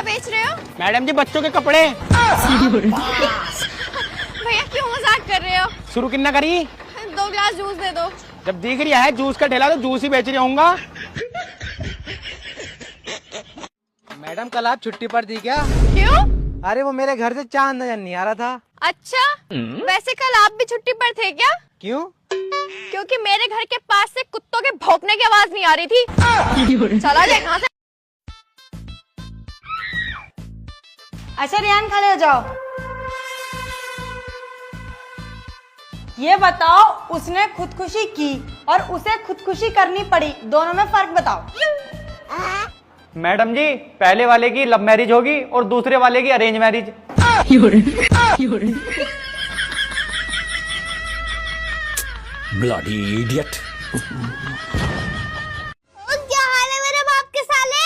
बेच रहे हो? मैडम जी बच्चों के कपड़े। भैया क्यों मजाक कर रहे हो? शुरू कितना करी? 2 गिलास जूस दे दो। जब दिख रही है जूस का ठेला तो जूस ही बेच रही होऊंगा। मैडम कल आप छुट्टी पर थी क्या? क्यों? अरे वो मेरे घर से चांद नजर नहीं आ रहा था। अच्छा, वैसे कल आप भी छुट्टी पर थे क्या? क्यों? क्योंकि मेरे घर के पास से कुत्तों के भौंकने की आवाज नहीं आ रही थी। चला जाए कहाँ से? अच्छा रियान, खड़े हो जाओ। ये बताओ, उसने खुदकुशी की और उसे खुदकुशी करनी पड़ी, दोनों में फर्क बताओ। मैडम जी पहले वाले की लव मैरिज होगी और दूसरे वाले की अरेंज मैरिज। Bloody idiot. क्या हाल है मेरे बाप के साले?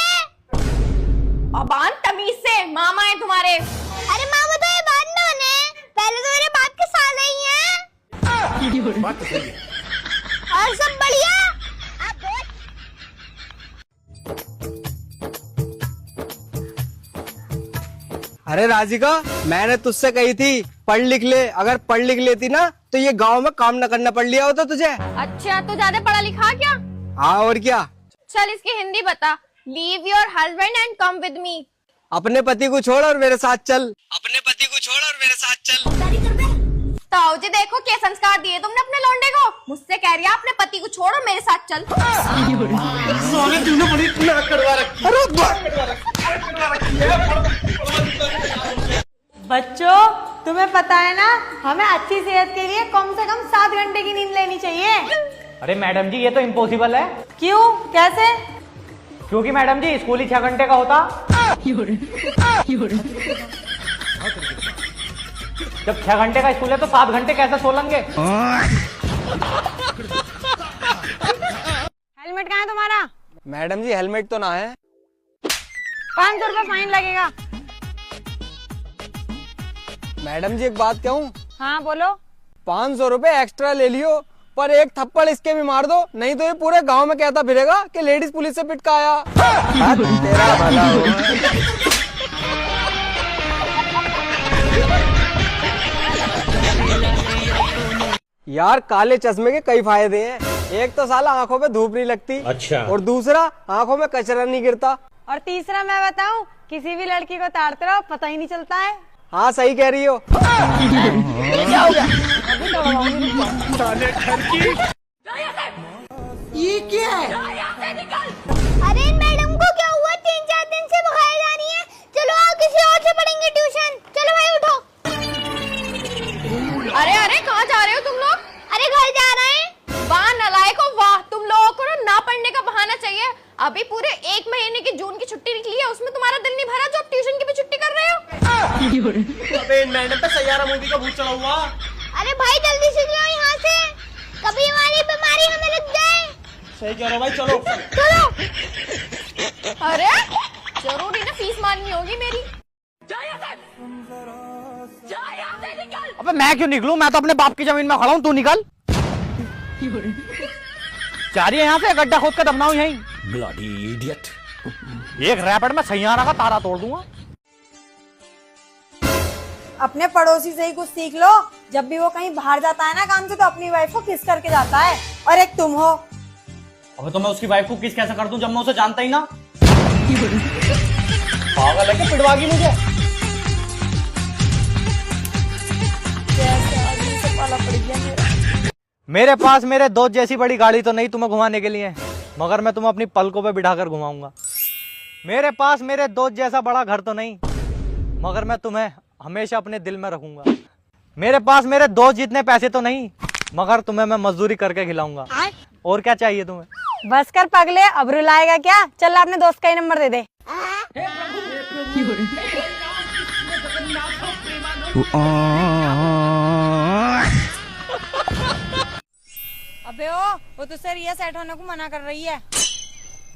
अबान तमीज से, मामा है तुम्हारे। अरे मामा तो ये बात ना ने, पहले तो मेरे बाप के साले ही हैं। और सब बढ़िया? अरे राधिका, मैंने तुझसे कही थी पढ़ लिख ले। अगर पढ़ लिख लेती ना तो ये गांव में काम न करना पड़ लिया होता तुझे। अच्छा, तू ज्यादा पढ़ा लिखा क्या? हाँ और क्या। चल इसकी हिंदी बता। Leave your husband and come with me. अपने पति को छोड़ और मेरे साथ चल। अपने पति को छोड़ और मेरे साथ चल। ताऊ जी देखो क्या संस्कार दिए तुमने अपने लौंडे को। मुझसे कह रही है अपने पति को छोड़ और मेरे साथ चल। बच्चों, तुम्हें पता है ना, हमें अच्छी सेहत के लिए कम से कम 7 घंटे की नींद लेनी चाहिए। अरे मैडम जी ये तो इम्पॉसिबल है। क्यों? कैसे? क्योंकि मैडम जी स्कूल ही 6 घंटे का होता। जब 6 घंटे का स्कूल है तो 7 घंटे कैसे सो लेंगे? हेलमेट कहाँ है तुम्हारा? मैडम जी हेलमेट तो ना है। 500 रुपए फाइन लगेगा। मैडम जी एक बात कहूँ? हाँ बोलो। 500 रुपए एक्स्ट्रा ले लियो, पर एक थप्पड़ इसके भी मार दो, नहीं तो ये पूरे गांव में कहता फिरेगा कि लेडीज पुलिस से पिट का आया। तेरा भला हो। यार काले चश्मे के कई फायदे हैं। एक तो साला आंखों पे धूप नहीं लगती। अच्छा। और दूसरा आंखों में कचरा नहीं गिरता। और तीसरा मैं बताऊं, किसी भी लड़की को ताड़ते रहो पता ही नहीं चलता है। हाँ सही कह रही हो। ये क्या है? अरे मैडम को क्या हुआ? 3-4 दिन से बुखार जा रही है। चलो आप किसी और से पढ़ेंगे ट्यूशन। चलो भाई उठो। अरे अरे कहाँ जा रहे हो तुम लोग? अरे घर जा रहे हैं। वाह नालायको वाह, तुम लोगों को ना पढ़ने का बहाना चाहिए। अभी पूरे 1 महीने की जून की छुट्टी निकली है, उसमें तुम्हारा दिल नहीं भरा जो अब ट्यूशन की भी छुट्टी कर रहे हो। अबे मैडम पे सैयारा मूवी का भूत चढ़ा हुआ। अरे भाई जल्दी से जाओ यहाँ से, कभी हमारी बीमारी हमें लग जाए। सही कह रहे हो भाई, चलो चलो। अरे जरूरी ना फीस मारनी होगी मेरी। अबे मैं क्यों निकलूं? मैं तो अपने बाप की जमीन में खड़ा हूँ, तू निकल। जा रही है यहाँ से, गड्ढा खोद कर दबनाऊं यहीं। Bloody idiot. एक रैपट में सैयारा का तारा तोड़ दूंगा। अपने पड़ोसी से ही कुछ सीख लो। जब भी वो कहीं बाहर जाता है ना काम से, तो अपनी वाइफ को किस करके जाता है। और एक तुम हो। अबे तो मैं उसकी वाइफ को किस कैसे कर दूं जब मैं उसे जानता ही ना। पागल है क्या? पिटवागी मुझे। मेरे पास मेरे दोस्त जैसी बड़ी गाड़ी तो नहीं तुम्हें घुमाने के लिए, मगर मैं तुम्हें अपनी पलकों पे बिठाकर घुमाऊंगा। मेरे पास मेरे दोस्त जैसा बड़ा घर तो नहीं, मगर मैं तुम्हें हमेशा अपने दिल में रखूंगा। मेरे पास मेरे दोस्त जितने पैसे तो नहीं, मगर तुम्हें मैं मजदूरी करके खिलाऊंगा। और क्या चाहिए तुम्हें? बस कर पगले, अब रुलाएगा क्या? चल अपने दोस्त का ही नंबर दे दे। अबे वो तुझसे रिया सेट होने को मना कर रही है।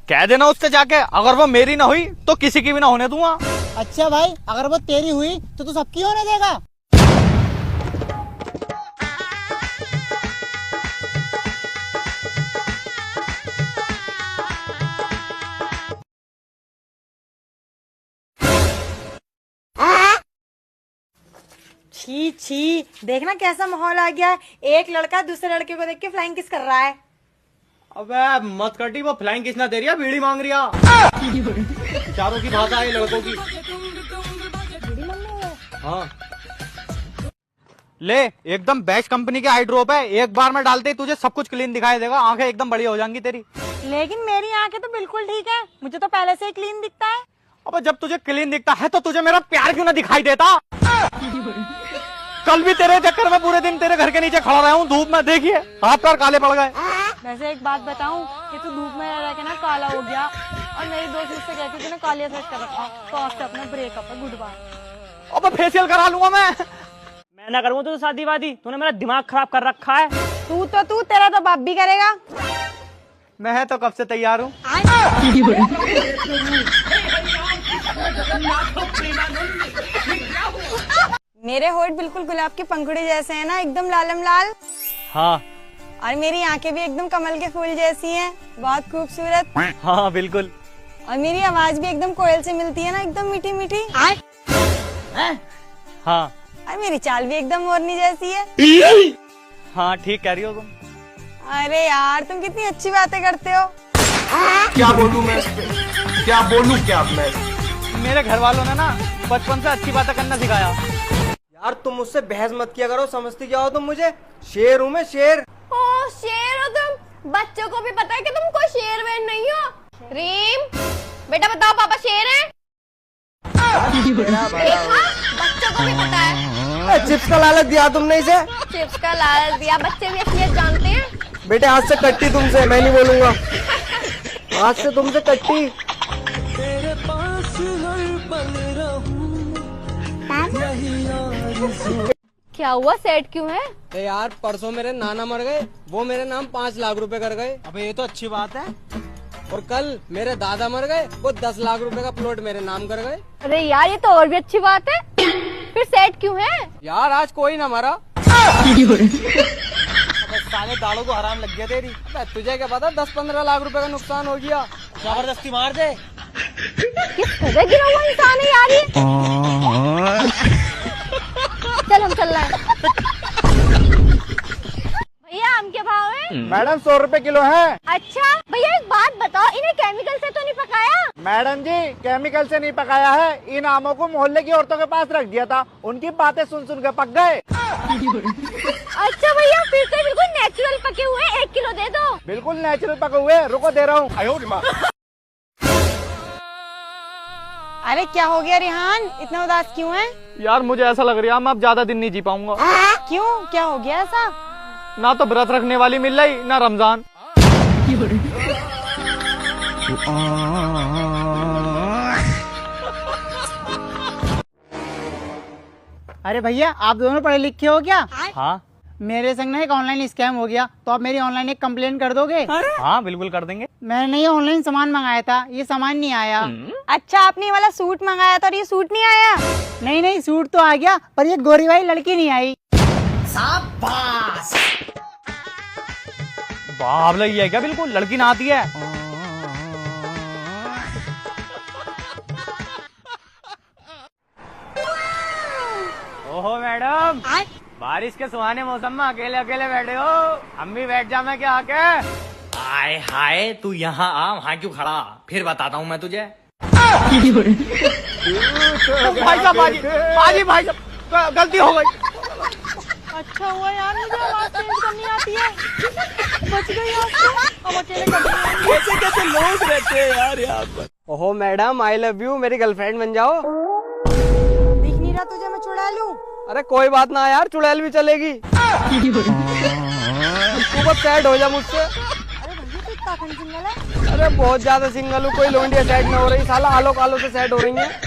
कह देना उससे जाके, अगर वो मेरी ना हुई तो किसी की भी ना होने दूंगा। अच्छा भाई, अगर वो तेरी हुई तो तू सबकी होने देगा? छी छी, देखना कैसा माहौल आ गया है। एक लड़का दूसरे लड़के को देख के फ्लाइंग किस कर रहा है। अबे मत कटी, वो फ्लाइंग किस ना दे रही है, बीड़ी मांग रही है। चारों की भाषा है लड़कों की। हाँ ले, एकदम बेस्ट कंपनी के आई ड्रॉप है, एक बार में डालते ही तुझे सब कुछ क्लीन दिखाई देगा, आंखें एकदम बढ़िया हो जाएंगी तेरी। लेकिन मेरी आंखें तो बिल्कुल ठीक है, मुझे तो पहले से ही क्लीन दिखता है। अबे जब तुझे क्लीन दिखता है तो तुझे मेरा प्यार क्यों ना दिखाई देता? कल भी तेरे चक्कर में पूरे दिन तेरे घर के नीचे खड़ा रहा हूँ धूप में, देखिए हाथ पैर काले पड़ गए। वैसे एक बात बताऊं कि तू धूप में रह के ना काला हो गया, और मेरी दोस्त मुझसे कहती थी ना कालिया सेट कर रखा, तो आज से अपना ब्रेकअप है, गुड बाय। अब फेशियल करा लूंगा मैं ना करूँ तो शादी वादी, तूने मेरा दिमाग खराब कर रखा है। तू तेरा तो बाप भी करेगा। मैं तो कब से तैयार हूँ। मेरे होठ बिल्कुल गुलाब के पंखुड़ी जैसे हैं ना, एकदम लालम लाल। हाँ और मेरी आंखें भी एकदम कमल के फूल जैसी हैं, बहुत खूबसूरत। हाँ बिल्कुल। और मेरी आवाज भी एकदम कोयल से मिलती है ना, एकदम मीठी मीठी। हाँ और मेरी चाल भी एकदम मोरनी जैसी है। हाँ ठीक कह रही हो तुम। अरे यार तुम कितनी अच्छी बातें करते हो। क्या बोलूं मैं, क्या बोलूं क्या मैं। मेरे घर वालों ने ना बचपन से अच्छी बातें करना सिखाया। यार तुम मुझसे बहस मत किया करो, समझती क्या हो तुम मुझे? शेर हूँ मैं, शेर। ओ शेर हो तुम, बच्चों को भी पता है कि तुम कोई शेरवेन नहीं हो। रीम बेटा बताओ पापा शेर है? देखा, बच्चों को भी पता है। चिप्स का लालच दिया तुमने इसे? चिप्स का लालच दिया, बच्चे भी असलियत जानते हैं। बेटे आज से कट्टी तुमसे, मैं नहीं बोलूंगा, आज से तुमसे कट्टी। क्या हुआ, सेट क्यों है? यार परसों मेरे नाना मर गए, वो मेरे नाम 5 लाख रुपए कर गए। अबे ये तो अच्छी बात है। और कल मेरे दादा मर गए, वो 10 लाख रुपए का प्लॉट मेरे नाम कर गए। अरे यार ये तो और भी अच्छी बात है। फिर सेट क्यों है? यार आज कोई ना मरा। अबे साले दाड़ों को हराम लग गया तेरी। अबे तुझे क्या पता, 10-15 लाख रुपए का नुकसान हो गया। जबरदस्ती मार दे। किस तरह गिरा हुआ इंसान है यार ये। चल हम चल रहे हैं। भैया आम के भाव है? मैडम 100 रुपए किलो है। अच्छा भैया एक बात बताओ, इन्हें केमिकल से तो नहीं पकाया? मैडम जी केमिकल से नहीं पकाया है, इन आमों को मोहल्ले की औरतों के पास रख दिया था, उनकी बातें सुन सुन के पक गए। अच्छा भैया फिर से बिल्कुल नेचुरल पके हुए 1 किलो दे दो। बिल्कुल नेचुरल पके हुए, रुको दे रहा हूँ। अरे क्या हो गया रिहान, इतना उदास क्यों है? यार मुझे ऐसा लग रहा है मैं अब ज्यादा दिन नहीं जी पाऊंगा। क्यों, क्या हो गया ऐसा? ना तो व्रत रखने वाली मिल रही, ना रमजान। अरे भैया आप दोनों पढ़े लिखे हो क्या? हाँ मेरे संग ना एक ऑनलाइन स्कैम हो गया, तो आप मेरी ऑनलाइन एक कंप्लेन कर दोगे? हाँ बिल्कुल कर देंगे। मैंने ये ऑनलाइन सामान मंगाया था, ये सामान नहीं आया। अच्छा आपने ये वाला सूट मंगाया था और ये सूट नहीं आया? नहीं सूट तो आ गया, पर ये गोरी वाली लड़की नहीं आई। बाबला ये है क्या, बिल्कुल लड़की ना आती है। ओहो मैडम, बारिश के सुहाने मौसम में अकेले अकेले बैठे हो, हम भी बैठ जा मैं क्या आके। हाय हाय तू यहाँ आ, वहाँ क्यों खड़ा? फिर बताता हूँ मैं तुझे। भाई साहब भाई साहब गलती हो गई। अच्छा हुआ यार मुझे आवाज चेंज करनी आती है, बच गई अब अकेले कैसे कैसे लोग रहते हैं यार यहाँ पर। ओहो मैडम आई लव यू, मेरी गर्लफ्रेंड बन जाओ। दिख नहीं रहा तुझे, मैं चुड़ा लूं? अरे कोई बात ना यार, चुड़ैल भी चलेगी। तू बस सैड हो जा मुझसे। अरे भैया तू इतना सिंगल है? अरे बहुत ज्यादा सिंगल हूँ, कोई लोंडिया सेट नहीं हो रही, साला आलो कालो से सेट हो रही है।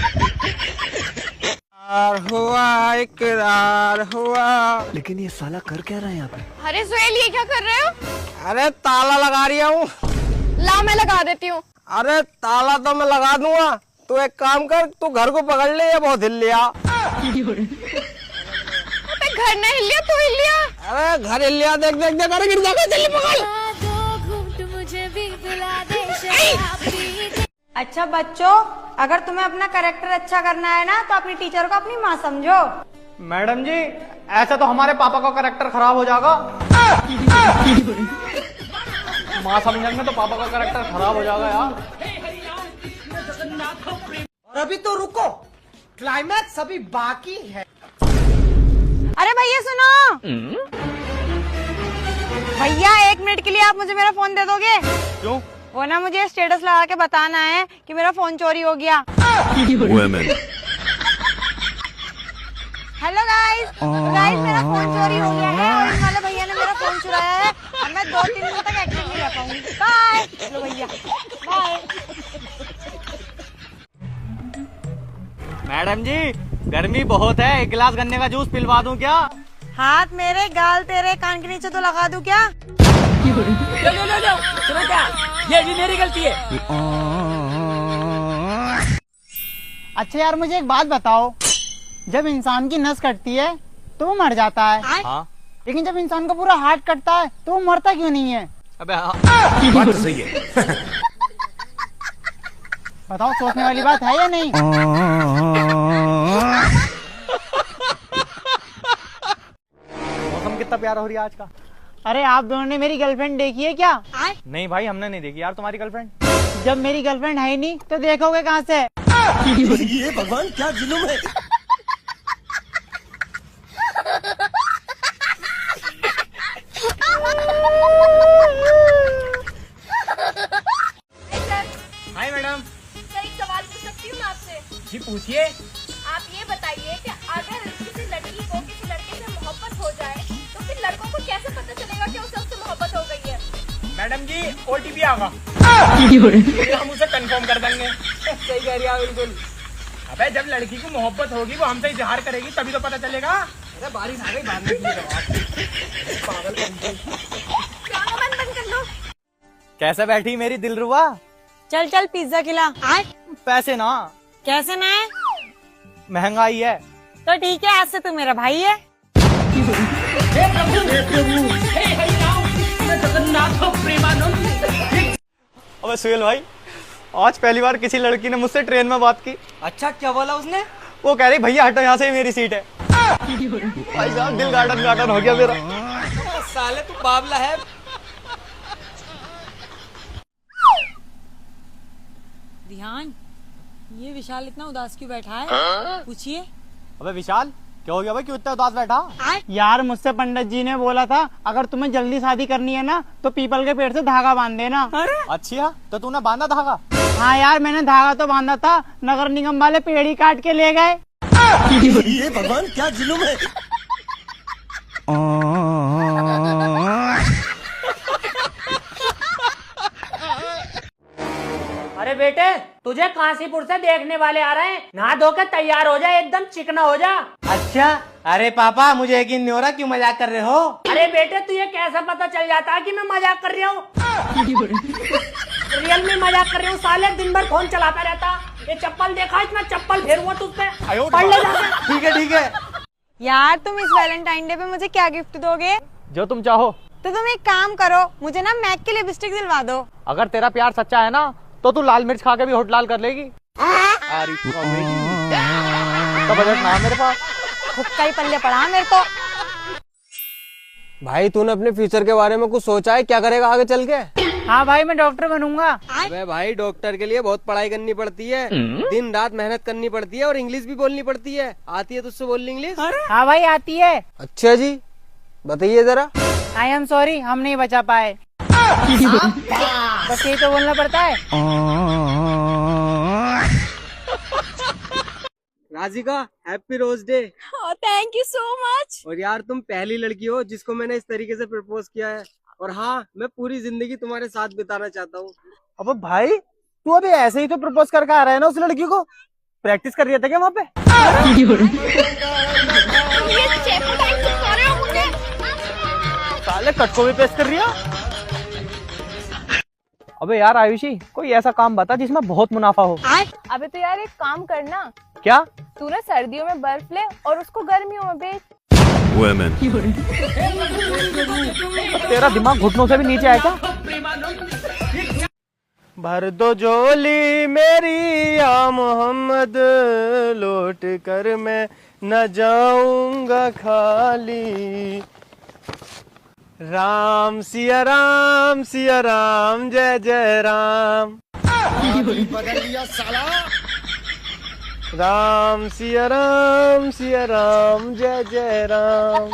हुआ इकरार हुआ। लेकिन ये साला कर क्या रहा है यहाँ पे? अरे सुहेल ये क्या कर रहे हो? अरे ताला लगा रही हूँ। ला मैं लगा देती हूँ। अरे ताला तो मैं लगा दूंगा, तू एक काम कर, तू घर को पकड़ ले, ये बहुत हिल लिया। घर नहीं हिल लिया, तू हिल लिया। अरे घर हिल लिया, देख देख देख, अरे गिर जाएगा, जल्दी पकड़। अच्छा बच्चों, अगर तुम्हें अपना कैरेक्टर अच्छा करना है ना तो अपनी टीचर को अपनी माँ समझो। मैडम जी ऐसा तो हमारे पापा का कैरेक्टर खराब हो जाएगा। माँ समझेंगे तो पापा का कैरेक्टर खराब हो जाएगा यार। और अभी तो रुको, क्लाइमैक्स अभी बाकी है। अरे भैया सुनो, भैया 1 मिनट के लिए आप मुझे मेरा फोन दे दोगे? क्यों? वो ना मुझे स्टेटस लगा के बताना है कि मेरा फोन चोरी हो गया। हेलो गाइस, मेरा फोन चोरी हो गया है और इन वाले भैया ने मेरा फोन चुराया है और मैं 2-3 दिन तक एक्टिव नहीं रह पाऊंगी। बाय। चलो भैया बाय। मैडम जी गर्मी बहुत है, 1 गिलास गन्ने का जूस पिलवा दूं क्या? हाथ मेरे गाल तेरे कान के नीचे तो लगा दूं क्या? सुनो क्या, ये भी मेरी गलती है। अच्छा यार मुझे एक बात बताओ, जब इंसान की नस कटती है तो वो मर जाता है, हाँ। लेकिन जब इंसान का पूरा हार्ट कटता है तो वो मरता क्यों नहीं है? अबे हाँ। बात तो सही है। बताओ, सोचने वाली बात है या नहीं? मौसम कितना प्यारा हो रही है आज का। अरे आप दोनों ने मेरी गर्लफ्रेंड देखी है क्या? नहीं भाई हमने नहीं देखी यार तुम्हारी गर्लफ्रेंड। जब मेरी गर्लफ्रेंड है ही नहीं तो देखोगे कहाँ से? ये भगवान क्या जुल्म है। Hi madam. सर एक सवाल पूछ सकती हूँ मैं आपसे? जी पूछिए। आप ये बताइए कि अगर किसी लड़की को किसी लड़के से मोहब्बत हो जाए तो फिर लड़कों को कैसे पता चलेगा कि उसे उससे मोहब्बत हो गई है? मैडम जी OTP आगा, फिर हम उसे कंफर्म कर देंगे। सही कह रही है बिल्कुल। अबे जब लड़की को मोहब्बत होगी वो हमसे इजहार करेगी तभी तो पता चलेगा। अरे बारिश आ गई, बाद में पागल बंद कर लो। कैसे बैठी मेरी दिलरुबा? चल चल पिज्जा खिला। पैसे ना, कैसे ना है? महंगाई है। तो ठीक है, आज से तू मेरा भाई है। अबे सुहेल भाई, आज पहली बार किसी लड़की ने मुझसे ट्रेन में बात की। अच्छा क्या बोला उसने? वो कह रही भैया हटो यहाँ से, मेरी सीट है। भाई साहब दिल गार्डन गार्डन हो गया मेरा। साले तू बाबला है। ध्यान, ये विशाल इतना उदास क्यों बैठा है? पूछिए। अबे विशाल क्या हो गया भाई, क्यों इतना उदास बैठा? यार मुझसे पंडित जी ने बोला था अगर तुम्हें जल्दी शादी करनी है ना तो पीपल के पेड़ से धागा बांध देना। अच्छा तो तूने बांधा धागा? हाँ यार मैंने धागा तो बांधा था, नगर निगम वाले पेड़ ही काट के ले गए। ये भगवान क्या जुल्म है। अरे बेटे, तुझे काशीपुर से देखने वाले आ रहे हैं, नहा धो के तैयार हो जा, एकदम चिकना हो जा। अच्छा, अरे पापा मुझे यकीन नहीं हो रहा, क्यों मजाक कर रहे हो? अरे बेटे तुझे कैसे पता चल जाता है कि मैं मजाक कर रहा हूँ? रियल में मजाक कर रहा हूँ साले, दिन भर फोन चलाता रहता। ये चप्पल देखा, इतना चप्पल फेर हुआ तुझ पे, पढ़ ले जाके। ठीक है ठीक है। यार तुम इस वैलेंटाइन डे पे मुझे क्या गिफ्ट दोगे? जो तुम चाहो। तो तुम एक काम करो, मुझे ना मैक की लिपस्टिक दिलवा दो। अगर तेरा प्यार सच्चा है ना तो तू लाल मिर्च खा के भी होठ लाल कर लेगी। तो बजट ना मेरे पास, हुक्का ही पल्ले पड़ा मेरे को। भाई तूने अपने फ्यूचर के बारे में कुछ सोचा है, क्या करेगा आगे चल के? हाँ भाई मैं डॉक्टर बनूंगा। अबे भाई डॉक्टर के लिए बहुत पढ़ाई करनी पड़ती है, दिन रात मेहनत करनी पड़ती है और इंग्लिश भी बोलनी पड़ती है। आती है तुझसे बोलनी इंग्लिश? हाँ भाई आती है। अच्छा जी, बताइए जरा। आई एम सॉरी, हम नहीं बचा पाए। बस यही तो बोलना पड़ता है। Radhika happy rose day. Thank you so much. और यार तुम पहली लड़की हो जिसको मैंने इस तरीके से प्रपोज किया है, और हाँ मैं पूरी जिंदगी तुम्हारे साथ बिताना चाहता हूँ। अब भाई तू अभी ऐसे ही तो प्रपोज करके आ रहा है ना उस लड़की को? प्रैक्टिस कर रही था क्या वहाँ पे? ये चेपू टाइप चिपका रहे हो मुझे। साले कट को भी पेश कर रही है। अबे यार आयुषी, कोई ऐसा काम बता जिसमें बहुत मुनाफा हो। अबे तो यार एक काम करना, क्या? तू ना सर्दियों में बर्फ ले और उसको गर्मियों में बेच। तेरा दिमाग घुटनों से भी नीचे है क्या? भर दो झोली मेरी या मोहम्मद, लौट कर मैं न जाऊंगा खाली। राम सिया राम जय जय राम। बदल दिया साला। राम सिया राम जय जय राम।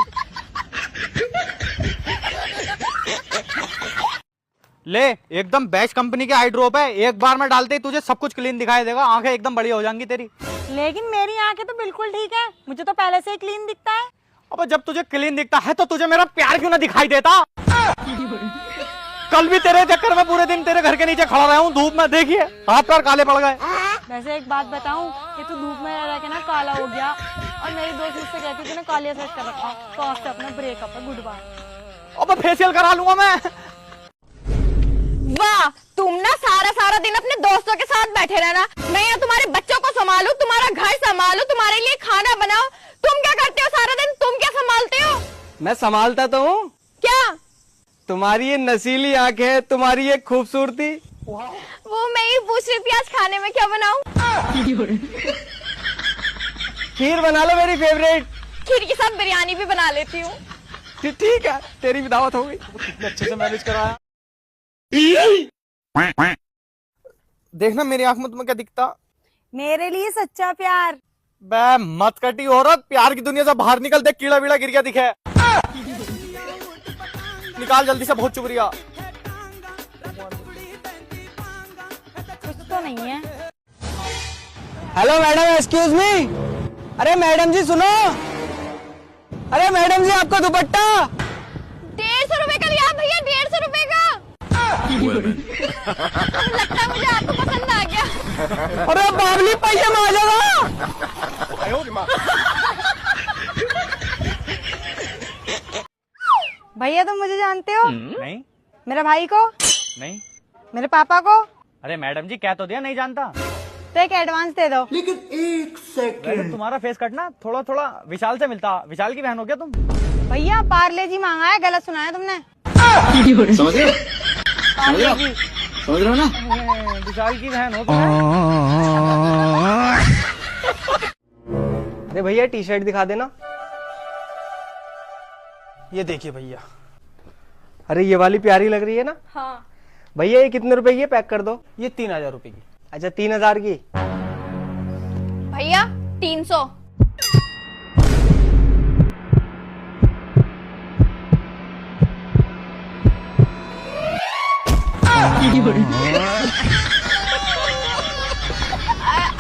ले, एकदम बेस्ट कंपनी के आई ड्रॉप है, एक बार में डालते ही तुझे सब कुछ क्लीन दिखाई देगा, आंखें एकदम बढ़िया हो जाएंगी तेरी। लेकिन मेरी आंखें तो बिल्कुल ठीक है, मुझे तो पहले से ही क्लीन दिखता है। अब जब तुझे क्लीन दिखता है तो तुझे मेरा प्यार क्यों ना दिखाई देता? कल भी तेरे चक्कर में पूरे दिन तेरे घर के नीचे खड़ा रहा हूँ धूप में, देखिए हाथ पैर काले पड़ गए। वैसे एक बात बताऊं कि तू धूप में रह के ना काला हो गया, और मेरी दोस्त मुझसे कहती थी ना कालिया सेट कर रखा, तो आज से अपना ब्रेकअप है, गुड बाय। अब फेशियल करा लूंगा मैं। वाह, तुम ना सारा दिन अपने दोस्तों के साथ बैठे रहना, मैं यहाँ तुम्हारे बच्चों को संभालू, तुम्हारा घर संभालू, तुम्हारे लिए खाना बनाओ। तुम क्या करते हो सारा दिन? तुम क्या संभालते हो? मैं संभालता तो हूँ। क्या? तुम्हारी ये नसीली आंखें, तुम्हारी ये खूबसूरती। वो मैं ही पूछ रही थी आज खाने में क्या बनाऊं? खीर बना लो मेरी फेवरेट। खीर के साथ बिरयानी भी बना लेती हूँ। ठीक है, तेरी भी दावत हो गई। कितने अच्छे से मैनेज कराया। देखना मेरी आंख में तुम्हें क्या दिखता? मेरे लिए सच्चा प्यार। बे मत कटी औरत, प्यार की दुनिया से बाहर निकल, देख कीड़ा वीड़ा गिर गया दिखे। निकाल जल्दी से, बहुत चुबरिया। कुछ तो नहीं है। Hello madam, excuse me. अरे मैडम जी सुनो। अरे मैडम जी, आपका दुपट्टा 150 रुपए का लिया भैया, 150 रुपए का। लगता है मुझे आपको पसंद आ गया। अरे बाबली पैसे में आ जाएगा। भैया तुम मुझे जानते हो? नहीं मेरे भाई को? नहीं। मेरे पापा को? अरे मैडम जी, कह तो दिया नहीं जानता। तो एक एडवांस दे दो। वैसे तुम्हारा फेस कट ना थोड़ा थोड़ा विशाल से मिलता। विशाल की बहन हो क्या तुम? भैया पार्ले जी मांगा है, गलत सुना है तुमने। समझ रहे हो ना? विशाल की बहन हो तुम? अरे भैया टी शर्ट दिखा देना। ये देखिए भैया। अरे ये वाली प्यारी लग रही है ना? हाँ। भैया ये कितने रुपए की है? पैक कर दो। ये 3000 रुपए की। अच्छा 3000 की। भैया 300।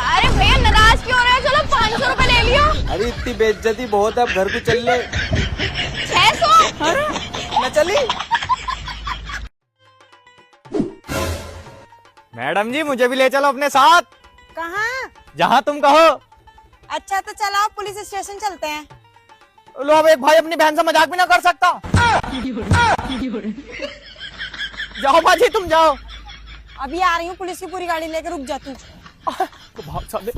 अरे भैया नाराज क्यों हो रहे हो? चलो 500 रुपए ले लियो। अरे इतनी बेइज्जती बहुत है, अब घर को चल ले। 600। मैं चली। मैडम जी, मुझे भी ले चलो अपने साथ। कहाँ? जहाँ तुम कहो। अच्छा तो चलो पुलिस स्टेशन चलते हैं। लो, अब एक भाई अपनी बहन से मजाक भी ना कर सकता। जाओ बाजी, तुम जाओ। अभी आ रही हूँ, पुलिस की पूरी गाड़ी लेकर, रुक जा तू। भाग साले।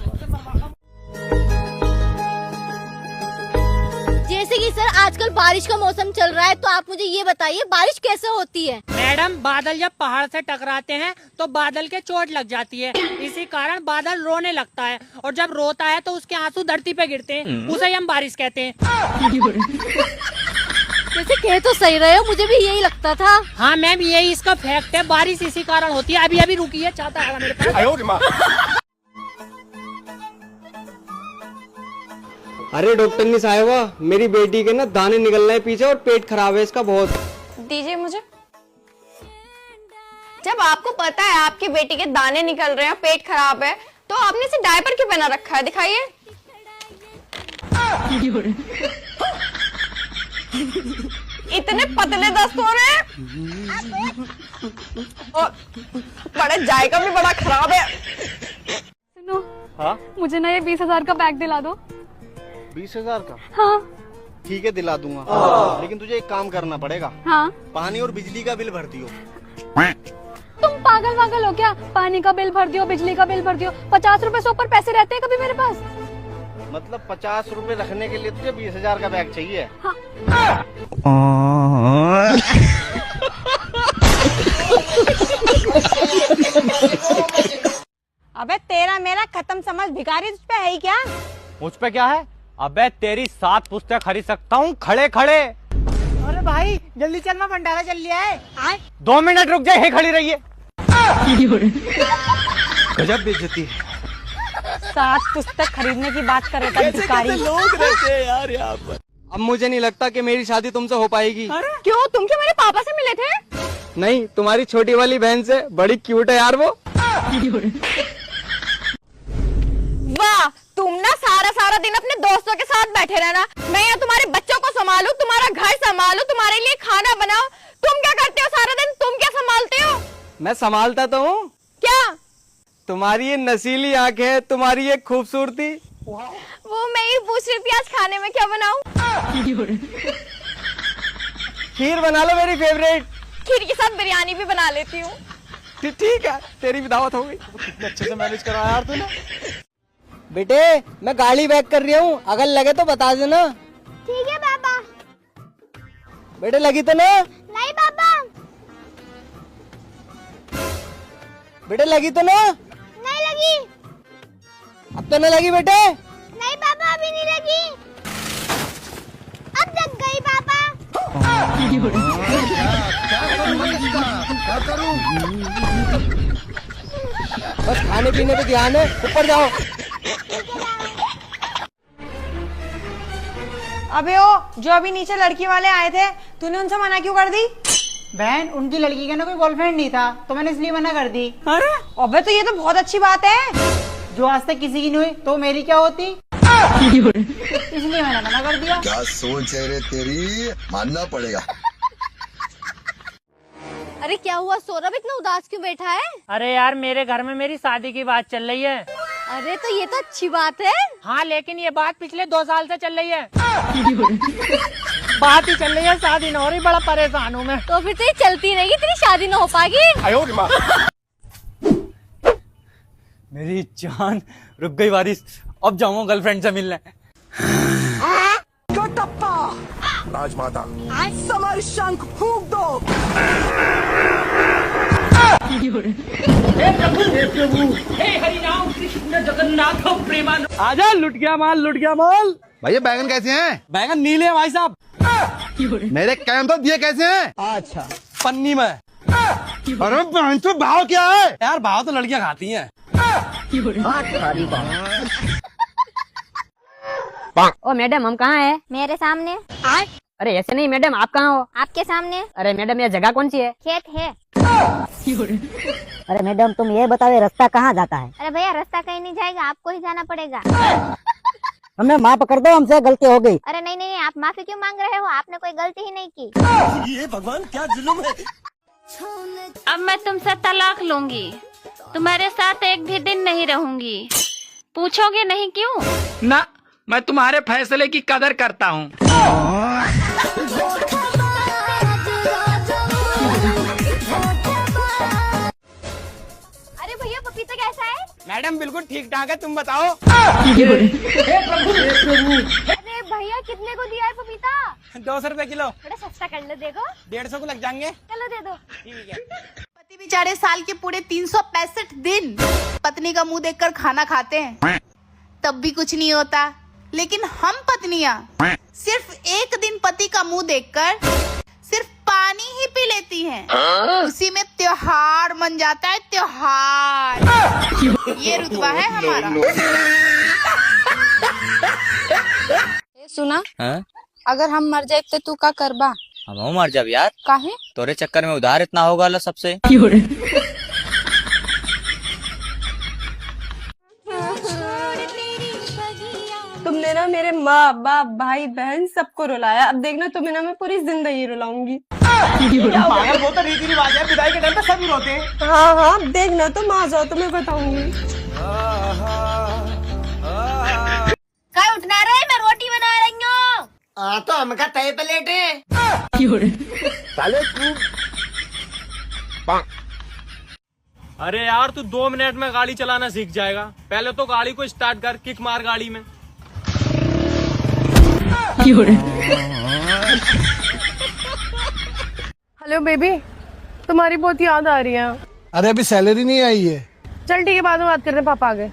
जैसे कि सर आजकल बारिश का मौसम चल रहा है, तो आप मुझे ये बताइए बारिश कैसे होती है? मैडम, बादल जब पहाड़ से टकराते हैं तो बादल के चोट लग जाती है, इसी कारण बादल रोने लगता है, और जब रोता है तो उसके आंसू धरती पे गिरते हैं, उसे हम बारिश कहते हैं। वैसे कह तो सही रहे हो, मुझे भी यही लगता था। हाँ मैम, यही इसका फैक्ट है, बारिश इसी कारण होती है। अभी अभी रुकी है, चाहता है मेरे पास। अरे डॉक्टर साहिबा, मेरी बेटी के ना दाने निकल रहे हैं पीछे, और पेट खराब है इसका बहुत। दीजिए मुझे। जब आपको पता है आपकी बेटी के दाने निकल रहे हैं, पेट खराब है, तो आपने इसे डायपर क्यों पहना रखा है? दिखाइए। इतने पतले दस्त हो रहे हैं, और बड़ा जायका भी बड़ा खराब है। सुनो, हाँ? मुझे ना ये 20,000 का बैग दिला दो। 20,000 का? हाँ। ठीक है, दिला दूंगा, लेकिन तुझे एक काम करना पड़ेगा। हाँ। पानी और बिजली का बिल भर दियो। तुम पागल हो क्या? पानी का बिल भर दियो, बिजली का बिल भर दियो, 50 रुपए से ऊपर पैसे रहते हैं कभी मेरे पास? मतलब 50 रुपए रखने के लिए तुझे 20,000 का बैग चाहिए? हाँ। अबे तेरा मेरा खत्म समझ, भिखारी तुझ पे है ही क्या? मुझ पे क्या है? अबे तेरी 7 पुस्तक खरीद सकता हूँ खड़े खड़े। अरे भाई जल्दी चल, मैं भंडारा चल लिया है। 2 मिनट रुक जाए, खड़ी रहिए। गजब बेइज्जती है। 7 पुस्तक खरीदने की बात कर रहा था भिखारी। लोग रहते हैं यार यहाँ पर। अब मुझे नहीं लगता कि मेरी शादी तुमसे हो पाएगी। क्यों, तुम क्या मेरे पापा से मिले थे? नहीं, तुम्हारी छोटी वाली बहन से। बड़ी क्यूट है यार वो। वाह, तुम ना सारा दिन अपने दोस्तों के साथ बैठे रहना। मैं यहाँ तुम्हारे बच्चों को संभालूं, तुम्हारा घर संभालूं, तुम्हारे लिए खाना बनाओ। तुम क्या करते हो सारा दिन? तुम क्या संभालते हो? मैं संभालता तो हूँ। क्या? तुम्हारी ये नसीली आंखें, तुम्हारी ये खूबसूरती। वो मैं ही पूछ रही थी आज खाने में क्या बनाऊं? खीर बना लो, मेरी फेवरेट। खीर के साथ बिरयानी भी बना लेती हूँ। ठीक है, तेरी भी दावत हो गई। कितने अच्छे से मैनेज करा यार तूने। बेटे, मैं गाड़ी बैक कर रही हूँ, अगर लगे तो बता देना। ठीक है पापा। बेटे लगी तो ना? नहीं पापा। बेटे लगी तो ना? नहीं लगी। अब तो न लगी बेटे? नहीं पापा, अभी नहीं लगी। अब लग गई पापा। बस खाने पीने पे ध्यान है, ऊपर जाओ। अबे ओ, जो अभी नीचे लड़की वाले आए थे, तूने उनसे मना क्यों कर दी? बहन, उनकी लड़की का ना कोई बॉयफ्रेंड नहीं था, तो मैंने इसलिए मना कर दी। अरे अबे, तो ये तो बहुत अच्छी बात है। जो आज तक किसी की नहीं हुई तो मेरी क्या होती? इसलिए मैंने मना कर दिया। क्या सोच है रे तेरी, मानना पड़ेगा। अरे क्या हुआ सौरभ, इतना उदास क्यों बैठा है? अरे यार, मेरे घर में मेरी शादी की बात चल रही है। अरे तो ये तो अच्छी बात है। हाँ, लेकिन ये बात पिछले 2 साल से चल रही है। बात ही चल रही है, शादी न हो रही। बड़ा परेशान हूँ मैं। तो फिर तो ये चलती रहेगी, तेरी शादी न हो पाएगी। मेरी जान, रुक गई बारिश। अब जाऊंगा गर्लफ्रेंड से मिलने। राजमाता समर शंख फूंक दो। आजा, लुट गया माल, लुट गया माल। भैया बैगन कैसे हैं? बैगन नीले हैं भाई साहब। मेरे कैम तो दिए कैसे हैं? अच्छा, पन्नी में। अरे बहन तो भाव क्या है? यार भाव तो लड़कियां खाती हैं। ओ मैडम, हम कहाँ हैं? मेरे सामने। अरे ऐसे नहीं मैडम, आप कहाँ हो? आपके सामने। अरे मैडम, ये जगह कौन सी है? खेत है। अरे मैडम, तुम ये बताओ रास्ता कहाँ जाता है? अरे भैया, रास्ता कहीं नहीं जाएगा, आपको ही जाना पड़ेगा। हमें माफ कर दो, हमसे गलती हो गई। अरे नहीं नहीं, आप माफी क्यों मांग रहे हो? आपने कोई गलती ही नहीं की। ये भगवान, क्या जुल्म है। अब मैं तुमसे तलाक लूंगी, तुम्हारे साथ एक भी दिन नहीं रहूंगी। पूछोगे नहीं क्यों? ना, मैं तुम्हारे फैसले की कदर करता हूँ। अरे भैया, पपीता कैसा है? मैडम बिल्कुल ठीक ठाक है, तुम बताओ। अरे भैया, कितने को दिया है पपीता? 200 रुपए किलो। थोड़ा सस्ता कर लो, देखो। 150 को लग जाएंगे। चलो दे दो। ठीक है। पति बेचारे साल के पूरे 365 दिन पत्नी का मुंह देखकर खाना खाते हैं, तब भी कुछ नहीं होता। लेकिन हम पत्नियां सिर्फ एक दिन पति का मुंह देखकर सिर्फ पानी ही पी लेती हैं। उसी में त्योहार मन जाता है, त्योहार। ये रुतबा है हमारा। सुना, अगर हम मर जाए तो तू का करबा? हम मर जाब यार। काहे? तोरे चक्कर में उधार इतना होगा ला सबसे। तुमने ना मेरे माँ बाप भाई बहन सबको रुलाया, अब देखना तुम्हें ना मैं पूरी जिंदगी रुलाऊंगी। पागल, वो तो रीति रिवाज है, विदाई के टाइम पे सभी रोते हैं। हाँ हाँ, देखना तुम आ जाओ तो मैं बताऊंगी। क्या उठना रहे? मैं रोटी बना रही हूँ। तो हमका तय पे लेटे। साले तू अरे यार, तू 2 मिनट में गाड़ी चलाना सीख जाएगा। पहले तो गाड़ी को स्टार्ट कर, किक मार गाड़ी में। हेलो बेबी, तुम्हारी बहुत याद आ रही है। अरे अभी सैलरी नहीं आई है। चल ठीक है, बाद में बात करते हैं, पापा आ गए।